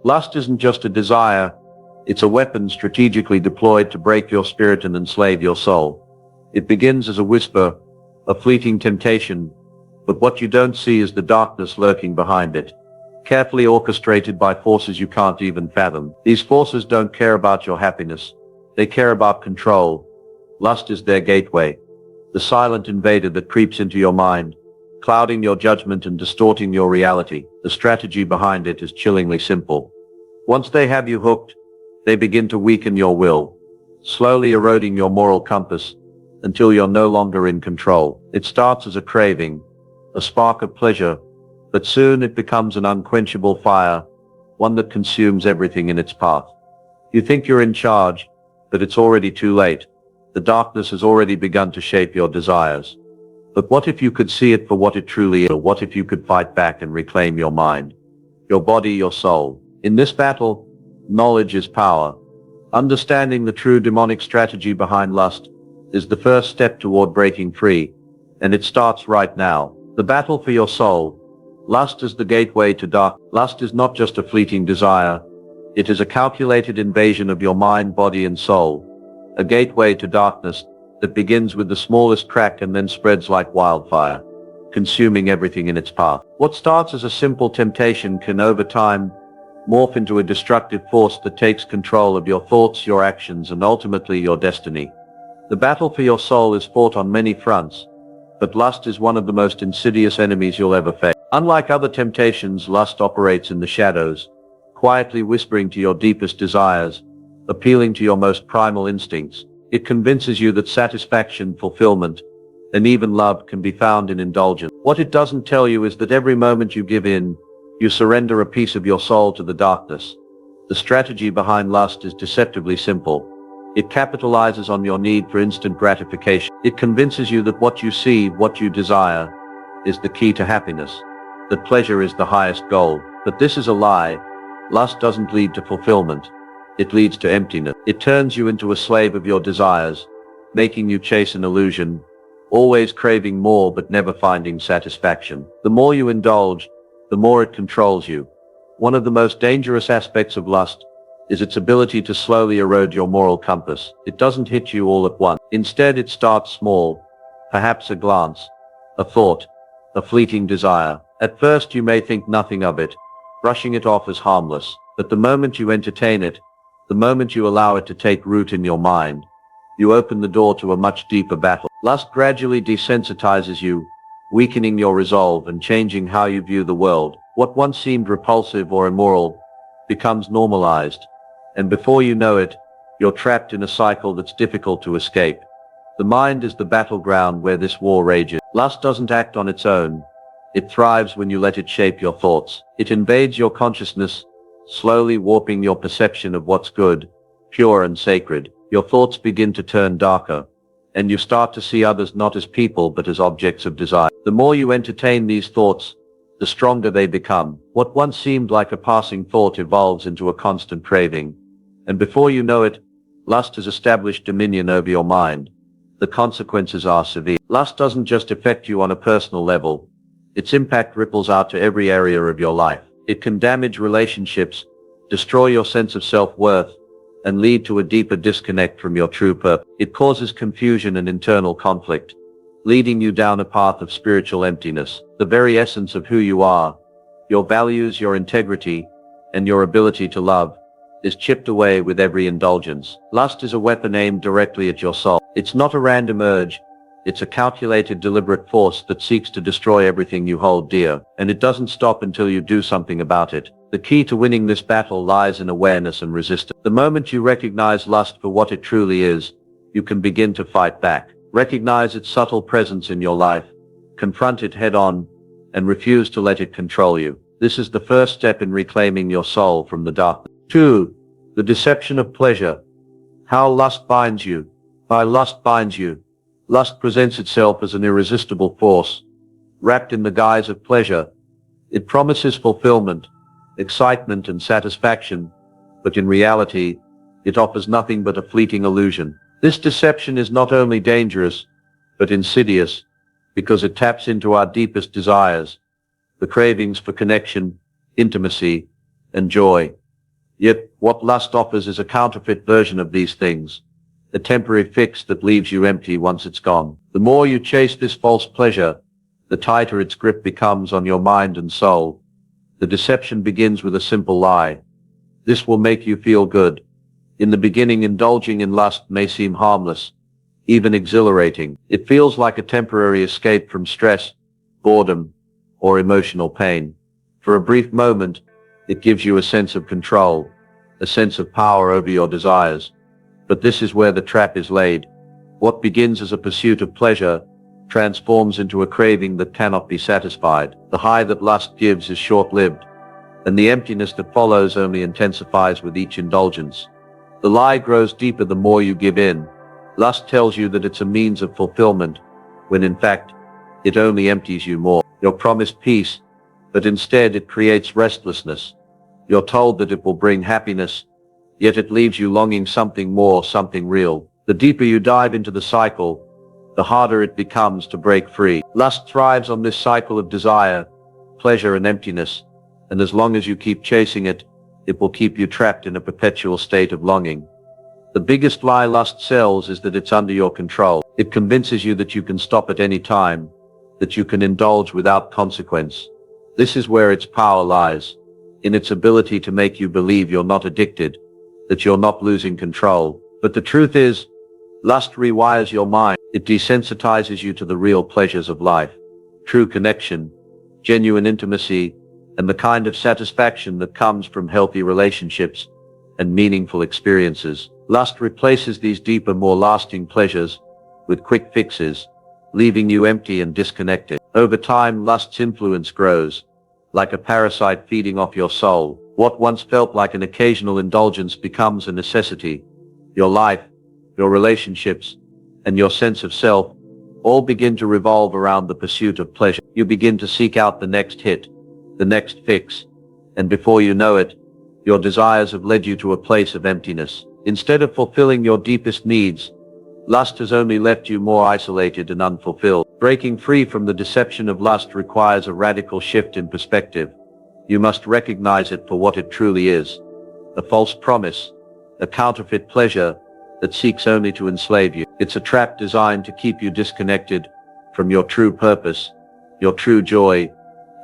Lust isn't just a desire, it's a weapon strategically deployed to break your spirit and enslave your soul. It begins as a whisper, a fleeting temptation, but what you don't see is the darkness lurking behind it, carefully orchestrated by forces you can't even fathom. These forces don't care about your happiness, they care about control. Lust is their gateway, the silent invader that creeps into your mind, clouding your judgment and distorting your reality. The strategy behind it is chillingly simple. Once they have you hooked, they begin to weaken your will, slowly eroding your moral compass until you're no longer in control. It starts as a craving, a spark of pleasure, but soon it becomes an unquenchable fire, one that consumes everything in its path. You think you're in charge, but it's already too late. The darkness has already begun to shape your desires. But what if you could see it for what it truly is? Or what if you could fight back and reclaim your mind, your body, your soul? In this battle, knowledge is power. Understanding the true demonic strategy behind lust is the first step toward breaking free, and it starts right now. The battle for your soul. Lust is the gateway to dark. Lust is not just a fleeting desire. It is a calculated invasion of your mind, body, and soul. A gateway to darkness that begins with the smallest crack and then spreads like wildfire, consuming everything in its path. What starts as a simple temptation can over time morph into a destructive force that takes control of your thoughts, your actions, and ultimately your destiny. The battle for your soul is fought on many fronts, but lust is one of the most insidious enemies you'll ever face. Unlike other temptations, lust operates in the shadows, quietly whispering to your deepest desires, appealing to your most primal instincts. It convinces you that satisfaction, fulfillment, and even love can be found in indulgence. What it doesn't tell you is that every moment you give in, you surrender a piece of your soul to the darkness. The strategy behind lust is deceptively simple. It capitalizes on your need for instant gratification. It convinces you that what you see, what you desire, is the key to happiness, that pleasure is the highest goal. But this is a lie. Lust doesn't lead to fulfillment. It leads to emptiness. It turns you into a slave of your desires, making you chase an illusion, always craving more but never finding satisfaction. The more you indulge, the more it controls you. One of the most dangerous aspects of lust is its ability to slowly erode your moral compass. It doesn't hit you all at once. Instead, it starts small, perhaps a glance, a thought, a fleeting desire. At first you may think nothing of it, brushing it off as harmless. But the moment you entertain it, the moment you allow it to take root in your mind, you open the door to a much deeper battle. Lust gradually desensitizes you, weakening your resolve and changing how you view the world. What once seemed repulsive or immoral becomes normalized, and before you know it, you're trapped in a cycle that's difficult to escape. The mind is the battleground where this war rages. Lust doesn't act on its own. It thrives when you let it shape your thoughts. It invades your consciousness, slowly warping your perception of what's good, pure, and sacred. Your thoughts begin to turn darker, and you start to see others not as people but as objects of desire. The more you entertain these thoughts, the stronger they become. What once seemed like a passing thought evolves into a constant craving, and before you know it, lust has established dominion over your mind. The consequences are severe. Lust doesn't just affect you on a personal level. Its impact ripples out to every area of your life. It can damage relationships, destroy your sense of self-worth, and lead to a deeper disconnect from your true purpose. It causes confusion and internal conflict, leading you down a path of spiritual emptiness. The very essence of who you are, your values, your integrity, and your ability to love, is chipped away with every indulgence. Lust is a weapon aimed directly at your soul. It's not a random urge. It's a calculated, deliberate force that seeks to destroy everything you hold dear, and it doesn't stop until you do something about it. The key to winning this battle lies in awareness and resistance. The moment you recognize lust for what it truly is, you can begin to fight back. Recognize its subtle presence in your life, confront it head-on, and refuse to let it control you. This is the first step in reclaiming your soul from the darkness. 2. The deception of pleasure. How lust binds you. Why lust binds you. Lust presents itself as an irresistible force, wrapped in the guise of pleasure. It promises fulfillment, excitement, and satisfaction, but in reality, it offers nothing but a fleeting illusion. This deception is not only dangerous, but insidious, because it taps into our deepest desires, the cravings for connection, intimacy, and joy. Yet, what lust offers is a counterfeit version of these things, a temporary fix that leaves you empty once it's gone. The more you chase this false pleasure, the tighter its grip becomes on your mind and soul. The deception begins with a simple lie. This will make you feel good. In the beginning, indulging in lust may seem harmless, even exhilarating. It feels like a temporary escape from stress, boredom, or emotional pain. For a brief moment, it gives you a sense of control, a sense of power over your desires. But this is where the trap is laid. What begins as a pursuit of pleasure transforms into a craving that cannot be satisfied. The high that lust gives is short-lived, and the emptiness that follows only intensifies with each indulgence. The lie grows deeper the more you give in. Lust tells you that it's a means of fulfillment, when in fact, it only empties you more. You're promised peace, but instead it creates restlessness. You're told that it will bring happiness, yet it leaves you longing something more, something real. The deeper you dive into the cycle, the harder it becomes to break free. Lust thrives on this cycle of desire, pleasure, and emptiness, and as long as you keep chasing it, it will keep you trapped in a perpetual state of longing. The biggest lie lust sells is that it's under your control. It convinces you that you can stop at any time, that you can indulge without consequence. This is where its power lies, in its ability to make you believe you're not addicted, that you're not losing control. But the truth is, lust rewires your mind. It desensitizes you to the real pleasures of life, true connection, genuine intimacy, and the kind of satisfaction that comes from healthy relationships and meaningful experiences. Lust replaces these deeper, more lasting pleasures with quick fixes, leaving you empty and disconnected. Over time, lust's influence grows, like a parasite feeding off your soul. What once felt like an occasional indulgence becomes a necessity. Your life, your relationships, and your sense of self all begin to revolve around the pursuit of pleasure. You begin to seek out the next hit, the next fix, and before you know it, your desires have led you to a place of emptiness. Instead of fulfilling your deepest needs, lust has only left you more isolated and unfulfilled. Breaking free from the deception of lust requires a radical shift in perspective. You must recognize it for what it truly is, a false promise, a counterfeit pleasure that seeks only to enslave you. It's a trap designed to keep you disconnected from your true purpose, your true joy,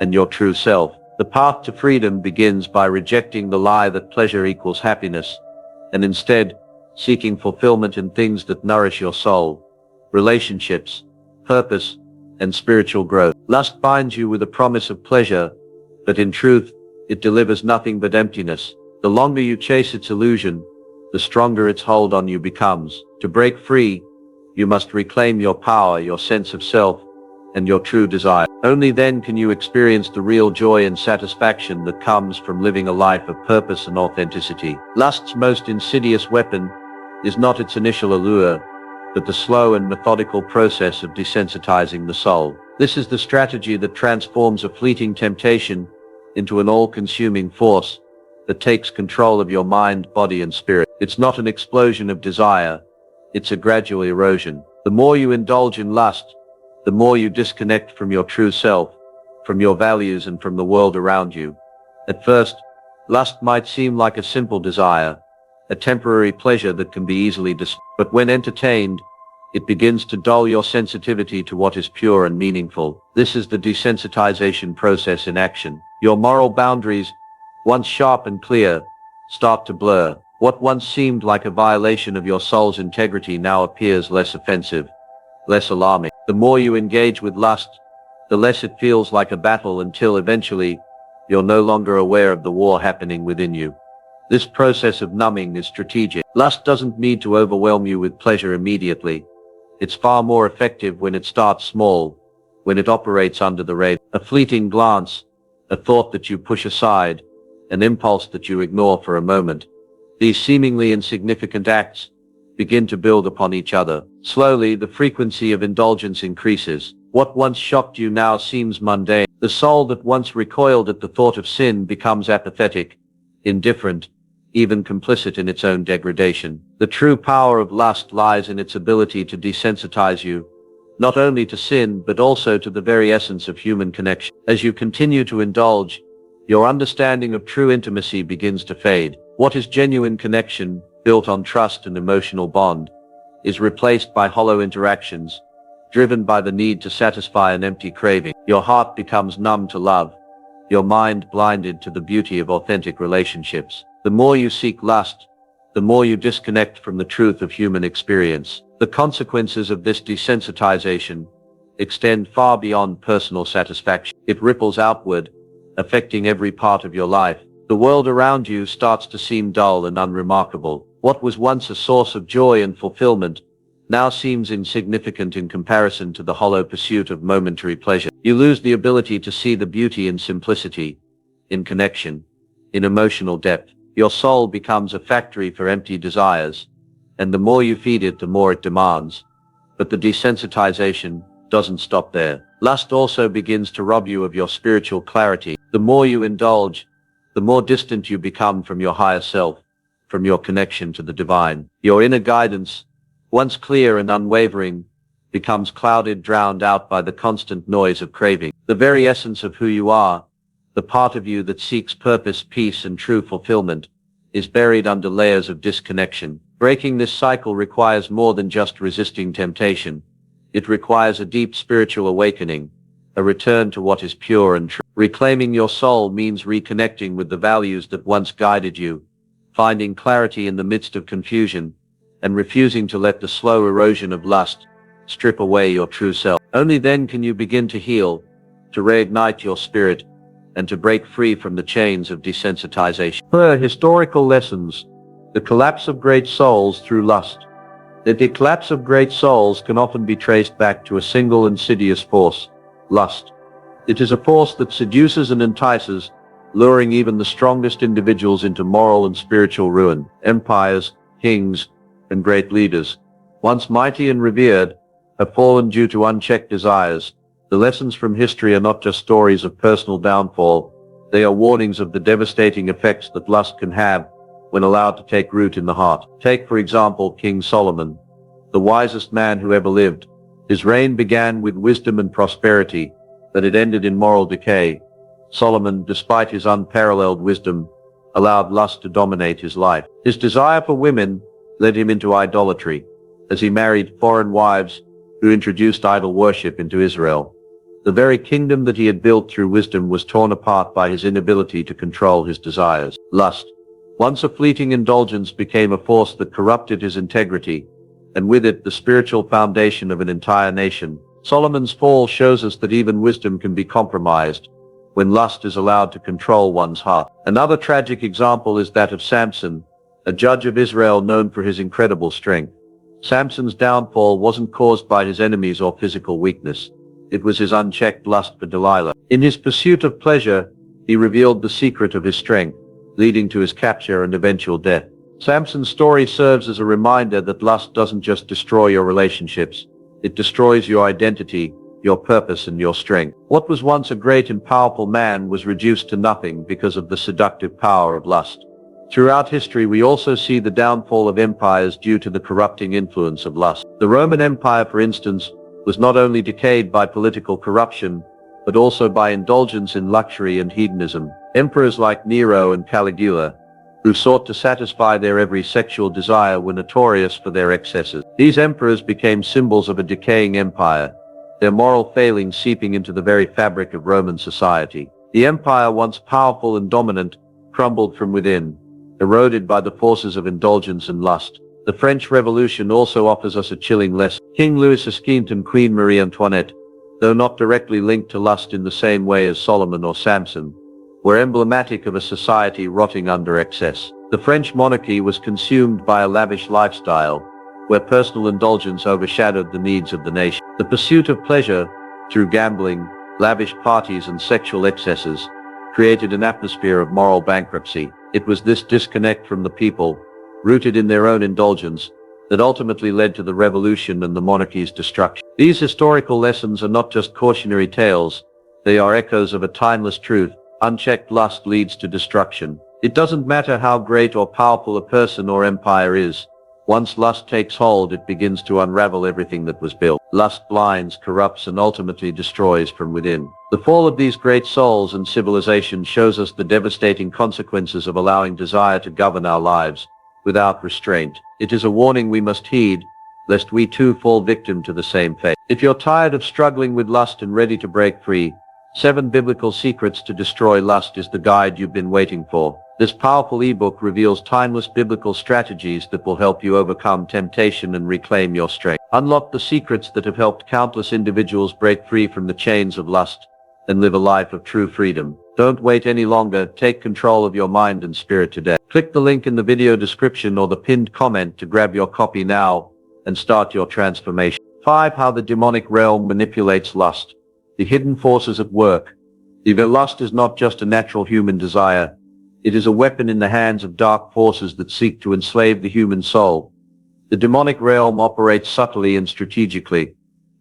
and your true self. The path to freedom begins by rejecting the lie that pleasure equals happiness, and instead seeking fulfillment in things that nourish your soul, relationships, purpose, and spiritual growth. Lust binds you with a promise of pleasure, but in truth, it delivers nothing but emptiness. The longer you chase its illusion, the stronger its hold on you becomes. To break free, you must reclaim your power, your sense of self, and your true desire. Only then can you experience the real joy and satisfaction that comes from living a life of purpose and authenticity. Lust's most insidious weapon is not its initial allure, but the slow and methodical process of desensitizing the soul. This is the strategy that transforms a fleeting temptation into an all-consuming force that takes control of your mind, body, and spirit. It's not an explosion of desire, it's a gradual erosion. The more you indulge in lust, the more you disconnect from your true self, from your values, and from the world around you. At first, lust might seem like a simple desire, a temporary pleasure that can be easily but when entertained, it begins to dull your sensitivity to what is pure and meaningful. This is the desensitization process in action. Your moral boundaries, once sharp and clear, start to blur. What once seemed like a violation of your soul's integrity now appears less offensive, less alarming. The more you engage with lust, the less it feels like a battle, until eventually, you're no longer aware of the war happening within you. This process of numbing is strategic. Lust doesn't need to overwhelm you with pleasure immediately. It's far more effective when it starts small, when it operates under the radar. A fleeting glance, a thought that you push aside, an impulse that you ignore for a moment. These seemingly insignificant acts begin to build upon each other. Slowly, the frequency of indulgence increases. What once shocked you now seems mundane. The soul that once recoiled at the thought of sin becomes apathetic, indifferent, even complicit in its own degradation. The true power of lust lies in its ability to desensitize you, not only to sin but also to the very essence of human connection. As you continue to indulge, Your understanding of true intimacy begins to fade. What is genuine connection, built on trust and emotional bond, is replaced by hollow interactions, driven by the need to satisfy an empty craving. Your heart becomes numb to love, your mind blinded to the beauty of authentic relationships. The more you seek lust, the more you disconnect from the truth of human experience. The consequences of this desensitization extend far beyond personal satisfaction. It ripples outward, affecting every part of your life. The world around you starts to seem dull and unremarkable. What was once a source of joy and fulfillment now seems insignificant in comparison to the hollow pursuit of momentary pleasure. You lose the ability to see the beauty in simplicity, in connection, in emotional depth. Your soul becomes a factory for empty desires, and the more you feed it, the more it demands. But the desensitization doesn't stop there. Lust also begins to rob you of your spiritual clarity. The more you indulge, the more distant you become from your higher self, from your connection to the divine. Your inner guidance, once clear and unwavering, becomes clouded, drowned out by the constant noise of craving. The very essence of who you are, the part of you that seeks purpose, peace, and true fulfillment, is buried under layers of disconnection. Breaking this cycle requires more than just resisting temptation. It requires a deep spiritual awakening, a return to what is pure and true. Reclaiming your soul means reconnecting with the values that once guided you, finding clarity in the midst of confusion, and refusing to let the slow erosion of lust strip away your true self. Only then can you begin to heal, to reignite your spirit, and to break free from the chains of desensitization. Historical lessons. The collapse of great souls through lust. The collapse of great souls can often be traced back to a single insidious force, lust. It is a force that seduces and entices, luring even the strongest individuals into moral and spiritual ruin. Empires, kings, and great leaders, once mighty and revered, have fallen due to unchecked desires. The lessons from history are not just stories of personal downfall, they are warnings of the devastating effects that lust can have when allowed to take root in the heart. Take, for example, King Solomon, the wisest man who ever lived. His reign began with wisdom and prosperity, but it ended in moral decay. Solomon, despite his unparalleled wisdom, allowed lust to dominate his life. His desire for women led him into idolatry, as he married foreign wives who introduced idol worship into Israel. The very kingdom that he had built through wisdom was torn apart by his inability to control his desires. Lust, once a fleeting indulgence, became a force that corrupted his integrity, and with it the spiritual foundation of an entire nation. Solomon's fall shows us that even wisdom can be compromised when lust is allowed to control one's heart. Another tragic example is that of Samson, a judge of Israel known for his incredible strength. Samson's downfall wasn't caused by his enemies or physical weakness. It was his unchecked lust for Delilah. In his pursuit of pleasure, he revealed the secret of his strength, leading to his capture and eventual death. Samson's story serves as a reminder that lust doesn't just destroy your relationships, it destroys your identity, your purpose, and your strength. What was once a great and powerful man was reduced to nothing because of the seductive power of lust. Throughout history, we also see the downfall of empires due to the corrupting influence of lust. The Roman Empire, for instance, was not only decayed by political corruption, but also by indulgence in luxury and hedonism. Emperors like Nero and Caligula, who sought to satisfy their every sexual desire, were notorious for their excesses. These emperors became symbols of a decaying empire, their moral failings seeping into the very fabric of Roman society. The empire, once powerful and dominant, crumbled from within, eroded by the forces of indulgence and lust. The French Revolution also offers us a chilling lesson. King Louis XVI and Queen Marie Antoinette, though not directly linked to lust in the same way as Solomon or Samson, were emblematic of a society rotting under excess. The French monarchy was consumed by a lavish lifestyle, where personal indulgence overshadowed the needs of the nation. The pursuit of pleasure, through gambling, lavish parties, and sexual excesses, created an atmosphere of moral bankruptcy. It was this disconnect from the people, rooted in their own indulgence, that ultimately led to the revolution and the monarchy's destruction. These historical lessons are not just cautionary tales, they are echoes of a timeless truth. Unchecked lust leads to destruction. It doesn't matter how great or powerful a person or empire is, Once lust takes hold, it begins to unravel everything that was built. Lust blinds, corrupts, and ultimately destroys from within. The fall of these great souls and civilizations shows us the devastating consequences of allowing desire to govern our lives without restraint. It is a warning we must heed, lest we too fall victim to the same fate. If you're tired of struggling with lust and ready to break free, 7 Biblical Secrets to Destroy Lust is the guide you've been waiting for. This powerful ebook reveals timeless biblical strategies that will help you overcome temptation and reclaim your strength. Unlock the secrets that have helped countless individuals break free from the chains of lust and live a life of true freedom. Don't wait any longer. Take control of your mind and spirit today. Click the link in the video description or the pinned comment to grab your copy now and start your transformation. 5. How the demonic realm manipulates lust. The hidden forces at work. Lust is not just a natural human desire. It is a weapon in the hands of dark forces that seek to enslave the human soul. The demonic realm operates subtly and strategically,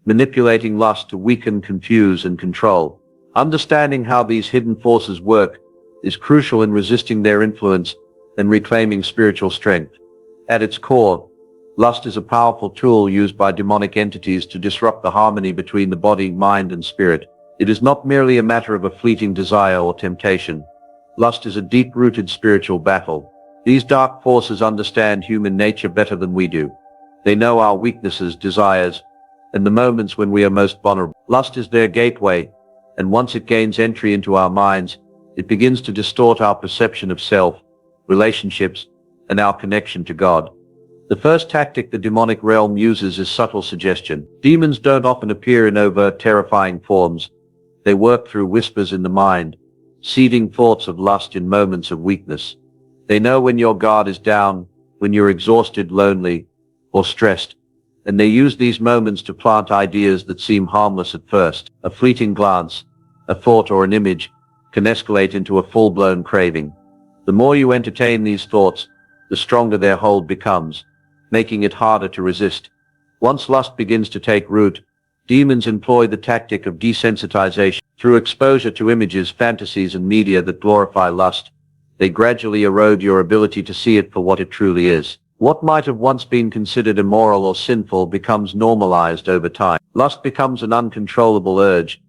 manipulating lust to weaken, confuse, and control. Understanding how these hidden forces work is crucial in resisting their influence and reclaiming spiritual strength. At its core, lust is a powerful tool used by demonic entities to disrupt the harmony between the body, mind, and spirit. It is not merely a matter of a fleeting desire or temptation. Lust is a deep-rooted spiritual battle. These dark forces understand human nature better than we do. They know our weaknesses, desires, and the moments when we are most vulnerable. Lust is their gateway, and once it gains entry into our minds, it begins to distort our perception of self, relationships, and our connection to God. The first tactic the demonic realm uses is subtle suggestion. Demons don't often appear in overt, terrifying forms. They work through whispers in the mind, seeding thoughts of lust in moments of weakness. They know when your guard is down, when you're exhausted, lonely, or stressed, and they use these moments to plant ideas that seem harmless at first. A fleeting glance, a thought, or an image can escalate into a full-blown craving. The more you entertain these thoughts, the stronger their hold becomes, making it harder to resist. Once lust begins to take root, demons employ the tactic of desensitization. Through exposure to images, fantasies, and media that glorify lust, they gradually erode your ability to see it for what it truly is. What might have once been considered immoral or sinful becomes normalized over time. Lust becomes an uncontrollable urge,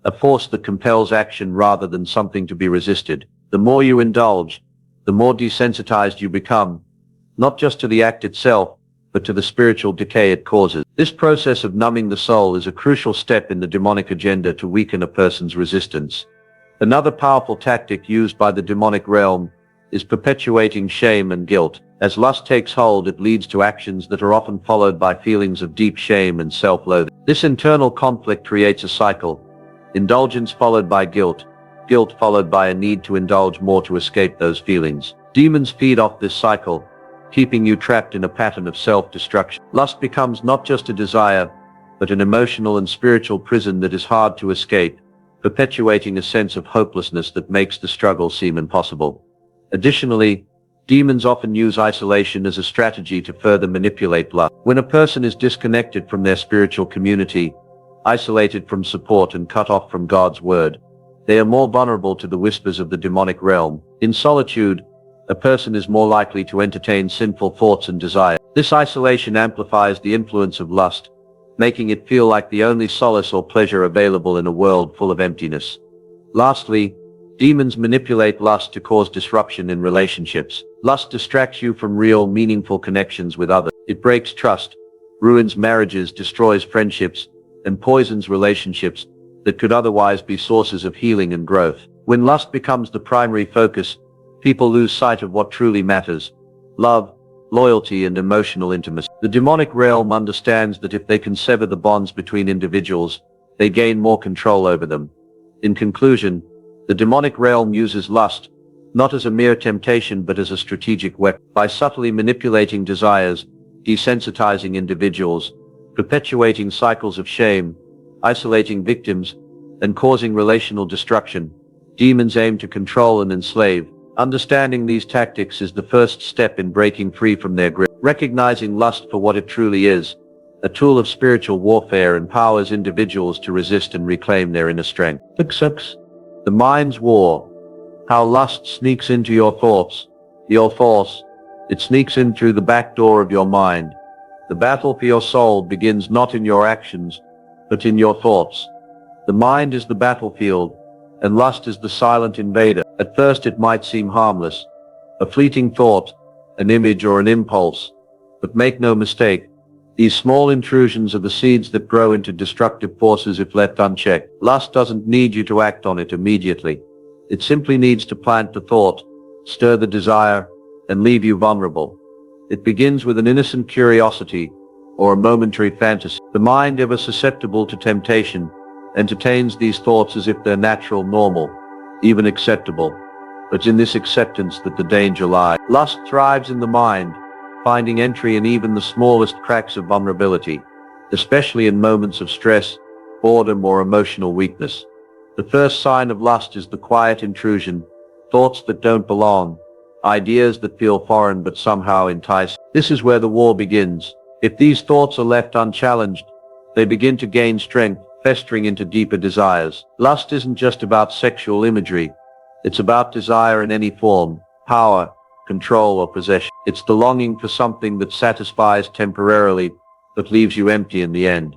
a force that compels action rather than something to be resisted. The more you indulge, the more desensitized you become, not just to the act itself, but to the spiritual decay it causes. This process of numbing the soul is a crucial step in the demonic agenda to weaken a person's resistance. Another powerful tactic used by the demonic realm is perpetuating shame and guilt. As lust takes hold, it leads to actions that are often followed by feelings of deep shame and self-loathing. This internal conflict creates a cycle: indulgence followed by guilt, guilt followed by a need to indulge more to escape those feelings. Demons feed off this cycle, keeping you trapped in a pattern of self-destruction. Lust becomes not just a desire, but an emotional and spiritual prison that is hard to escape, perpetuating a sense of hopelessness that makes the struggle seem impossible. Additionally, demons often use isolation as a strategy to further manipulate lust. When a person is disconnected from their spiritual community, isolated from support, and cut off from God's word, they are more vulnerable to the whispers of the demonic realm. In solitude, a person is more likely to entertain sinful thoughts and desires. This isolation amplifies the influence of lust, making it feel like the only solace or pleasure available in a world full of emptiness. Lastly, demons manipulate lust to cause disruption in relationships. Lust distracts you from real, meaningful connections with others. It breaks trust, ruins marriages, destroys friendships, and poisons relationships that could otherwise be sources of healing and growth. When lust becomes the primary focus, people lose sight of what truly matters: love, loyalty, and emotional intimacy. The demonic realm understands that if they can sever the bonds between individuals, they gain more control over them. In conclusion, the demonic realm uses lust not as a mere temptation but as a strategic weapon. By subtly manipulating desires, desensitizing individuals, perpetuating cycles of shame, isolating victims, and causing relational destruction, demons aim to control and enslave. Understanding these tactics is the first step in breaking free from their grip. Recognizing lust for what it truly is, a tool of spiritual warfare, empowers individuals to resist and reclaim their inner strength. 6. The mind's war. How lust sneaks into your thoughts. Your thoughts It sneaks in through the back door of your mind. The battle for your soul begins not in your actions, but in your thoughts. The mind is the battlefield, and lust is the silent invader. At first it might seem harmless, a fleeting thought, an image or an impulse. But make no mistake, these small intrusions are the seeds that grow into destructive forces if left unchecked. Lust doesn't need you to act on it immediately. It simply needs to plant the thought, stir the desire, and leave you vulnerable. It begins with an innocent curiosity or a momentary fantasy. The mind, ever susceptible to temptation, entertains these thoughts as if they're natural, normal, even acceptable. But in this acceptance that the danger lies. Lust thrives in the mind, finding entry in even the smallest cracks of vulnerability, especially in moments of stress, boredom, or emotional weakness. The first sign of lust is the quiet intrusion, thoughts that don't belong, ideas that feel foreign but somehow entice. This is where the war begins. If these thoughts are left unchallenged, they begin to gain strength, festering into deeper desires. Lust isn't just about sexual imagery. It's about desire in any form, power, control, or possession. It's the longing for something that satisfies temporarily, but leaves you empty in the end.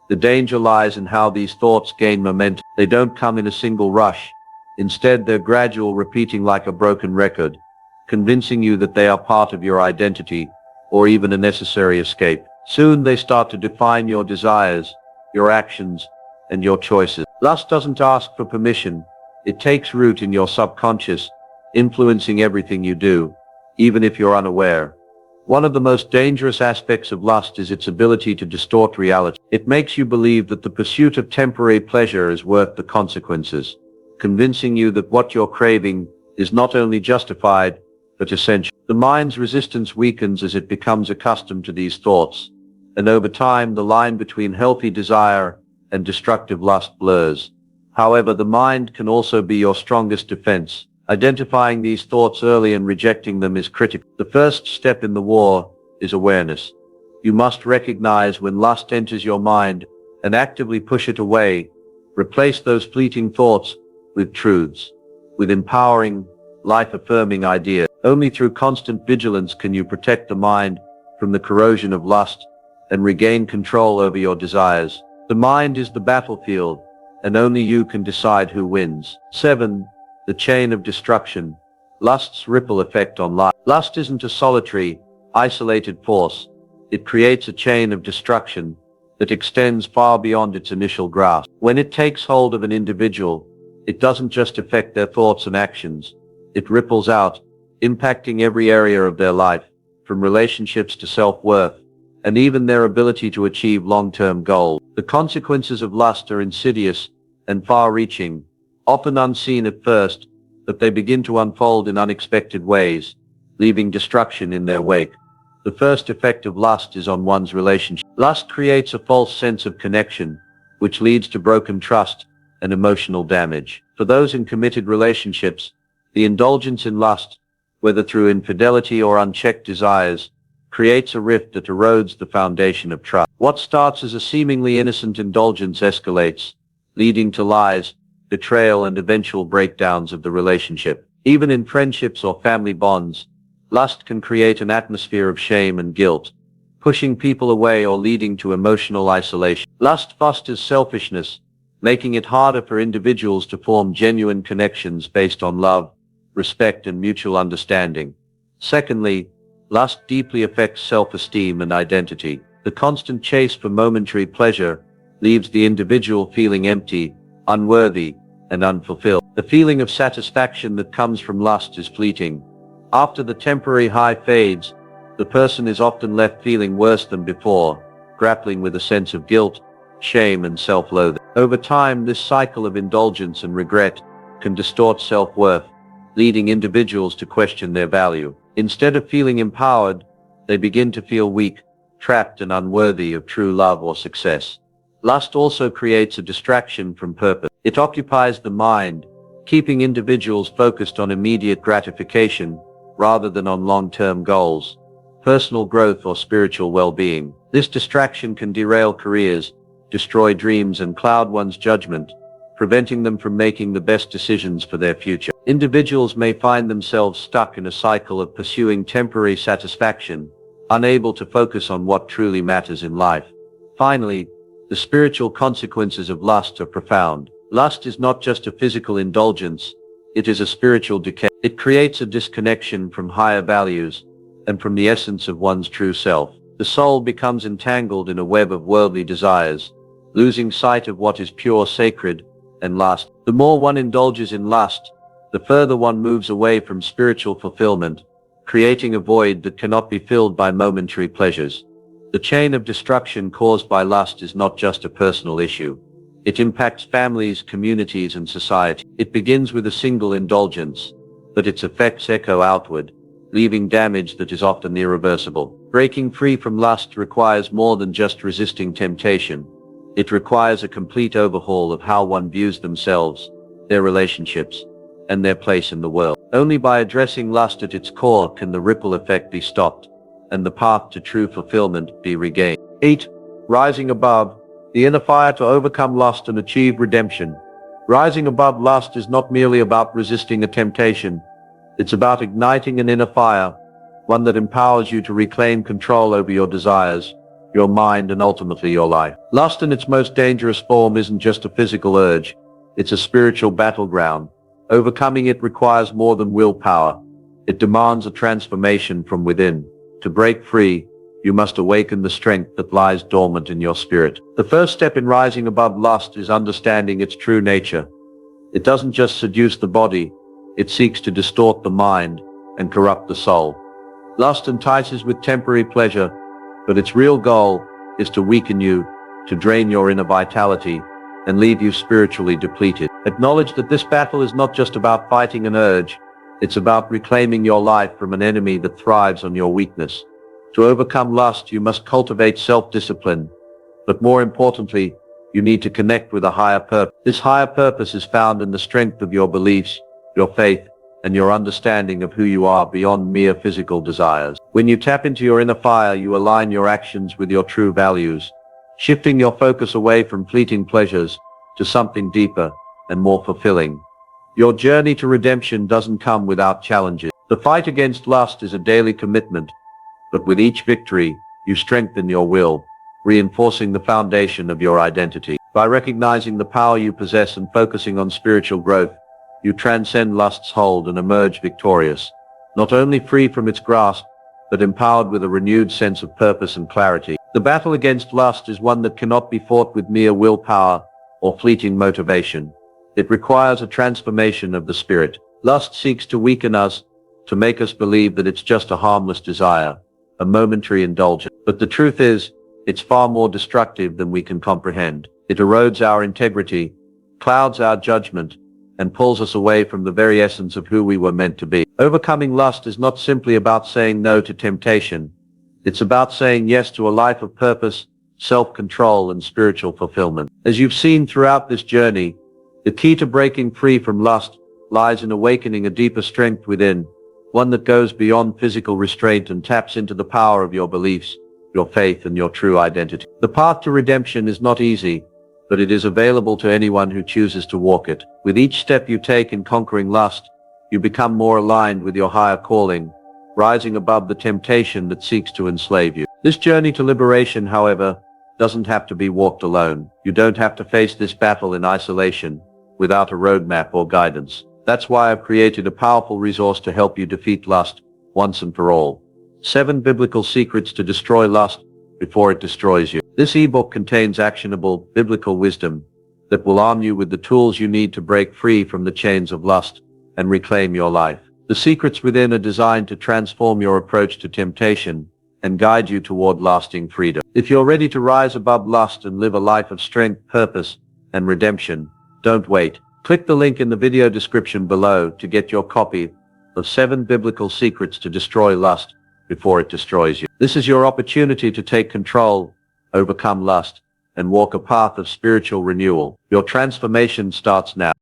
The danger lies in how these thoughts gain momentum. They don't come in a single rush. Instead, they're gradual, repeating like a broken record, convincing you that they are part of your identity, or even a necessary escape. Soon they start to define your desires, your actions, and your choices. Lust doesn't ask for permission. It takes root in your subconscious, influencing everything you do, even if you're unaware. One of the most dangerous aspects of lust is its ability to distort reality. It makes you believe that the pursuit of temporary pleasure is worth the consequences, convincing you that what you're craving is not only justified, but essential. The mind's resistance weakens as it becomes accustomed to these thoughts, and over time the line between healthy desire and destructive lust blurs. However, the mind can also be your strongest defense. Identifying these thoughts early and rejecting them is critical. The first step in the war is awareness. You must recognize when lust enters your mind and actively push it away. Replace those fleeting thoughts with truths, with empowering, life-affirming ideas. Only through constant vigilance can you protect the mind from the corrosion of lust and regain control over your desires. The mind is the battlefield, and only you can decide who wins. 7. The chain of destruction. Lust's ripple effect on life. Lust isn't a solitary, isolated force. It creates a chain of destruction that extends far beyond its initial grasp. When it takes hold of an individual, it doesn't just affect their thoughts and actions. It ripples out, impacting every area of their life, from relationships to self-worth, and even their ability to achieve long-term goals. The consequences of lust are insidious and far-reaching, often unseen at first, but they begin to unfold in unexpected ways, leaving destruction in their wake. The first effect of lust is on one's relationship. Lust creates a false sense of connection, which leads to broken trust and emotional damage. For those in committed relationships, the indulgence in lust, whether through infidelity or unchecked desires, creates a rift that erodes the foundation of trust. What starts as a seemingly innocent indulgence escalates, leading to lies, betrayal, and eventual breakdowns of the relationship. Even in friendships or family bonds, lust can create an atmosphere of shame and guilt, pushing people away or leading to emotional isolation. Lust fosters selfishness, making it harder for individuals to form genuine connections based on love, respect, and mutual understanding. Secondly, lust deeply affects self-esteem and identity. The constant chase for momentary pleasure leaves the individual feeling empty, unworthy, and unfulfilled. The feeling of satisfaction that comes from lust is fleeting. After the temporary high fades, the person is often left feeling worse than before, grappling with a sense of guilt, shame, and self-loathing. Over time, this cycle of indulgence and regret can distort self-worth, leading individuals to question their value. Instead of feeling empowered, they begin to feel weak, trapped, and unworthy of true love or success. Lust also creates a distraction from purpose. It occupies the mind, keeping individuals focused on immediate gratification rather than on long-term goals, personal growth, or spiritual well-being. This distraction can derail careers, destroy dreams, and cloud one's judgment, preventing them from making the best decisions for their future. Individuals may find themselves stuck in a cycle of pursuing temporary satisfaction, unable to focus on what truly matters in life. Finally, the spiritual consequences of lust are profound. Lust is not just a physical indulgence, it is a spiritual decay. It creates a disconnection from higher values and from the essence of one's true self. The soul becomes entangled in a web of worldly desires, losing sight of what is pure, sacred, and last. The more one indulges in lust, the further one moves away from spiritual fulfillment, creating a void that cannot be filled by momentary pleasures. The chain of destruction caused by lust is not just a personal issue. It impacts families, communities, and society. It begins with a single indulgence, but its effects echo outward, leaving damage that is often irreversible. Breaking free from lust requires more than just resisting temptation. It requires a complete overhaul of how one views themselves, their relationships, and their place in the world. Only by addressing lust at its core can the ripple effect be stopped, and the path to true fulfillment be regained. 8. Rising above, the inner fire to overcome lust and achieve redemption. Rising above lust is not merely about resisting a temptation. It's about igniting an inner fire, one that empowers you to reclaim control over your desires, your mind, and ultimately your life. Lust in its most dangerous form isn't just a physical urge, it's a spiritual battleground. Overcoming it requires more than willpower. It demands a transformation from within. To break free, you must awaken the strength that lies dormant in your spirit. The first step in rising above lust is understanding its true nature. It doesn't just seduce the body, it seeks to distort the mind and corrupt the soul. Lust entices with temporary pleasure, but its real goal is to weaken you, to drain your inner vitality, and leave you spiritually depleted. Acknowledge that this battle is not just about fighting an urge, it's about reclaiming your life from an enemy that thrives on your weakness. To overcome lust, you must cultivate self-discipline, but more importantly, you need to connect with a higher purpose. This higher purpose is found in the strength of your beliefs, your faith, and your understanding of who you are beyond mere physical desires. When you tap into your inner fire, you align your actions with your true values, shifting your focus away from fleeting pleasures to something deeper and more fulfilling. Your journey to redemption doesn't come without challenges. The fight against lust is a daily commitment, but with each victory, you strengthen your will, reinforcing the foundation of your identity. By recognizing the power you possess and focusing on spiritual growth, you transcend lust's hold and emerge victorious, not only free from its grasp, but empowered with a renewed sense of purpose and clarity. The battle against lust is one that cannot be fought with mere willpower or fleeting motivation. It requires a transformation of the spirit. Lust seeks to weaken us, to make us believe that it's just a harmless desire, a momentary indulgence. But the truth is, it's far more destructive than we can comprehend. It erodes our integrity, clouds our judgment, and pulls us away from the very essence of who we were meant to be. Overcoming lust is not simply about saying no to temptation. It's about saying yes to a life of purpose, self-control, and spiritual fulfillment. As you've seen throughout this journey, the key to breaking free from lust lies in awakening a deeper strength within, one that goes beyond physical restraint and taps into the power of your beliefs, your faith, and your true identity. The path to redemption is not easy, but it is available to anyone who chooses to walk it. With each step you take in conquering lust, you become more aligned with your higher calling, rising above the temptation that seeks to enslave you. This journey to liberation, however, doesn't have to be walked alone. You don't have to face this battle in isolation, without a roadmap or guidance. That's why I've created a powerful resource to help you defeat lust once and for all. 7 Biblical Secrets to Destroy Lust Before It Destroys You. This ebook contains actionable, biblical wisdom that will arm you with the tools you need to break free from the chains of lust and reclaim your life. The secrets within are designed to transform your approach to temptation and guide you toward lasting freedom. If you're ready to rise above lust and live a life of strength, purpose, and redemption, don't wait. Click the link in the video description below to get your copy of 7 Biblical Secrets to Destroy Lust Before It Destroys You. This is your opportunity to take control, overcome lust, and walk a path of spiritual renewal. Your transformation starts now.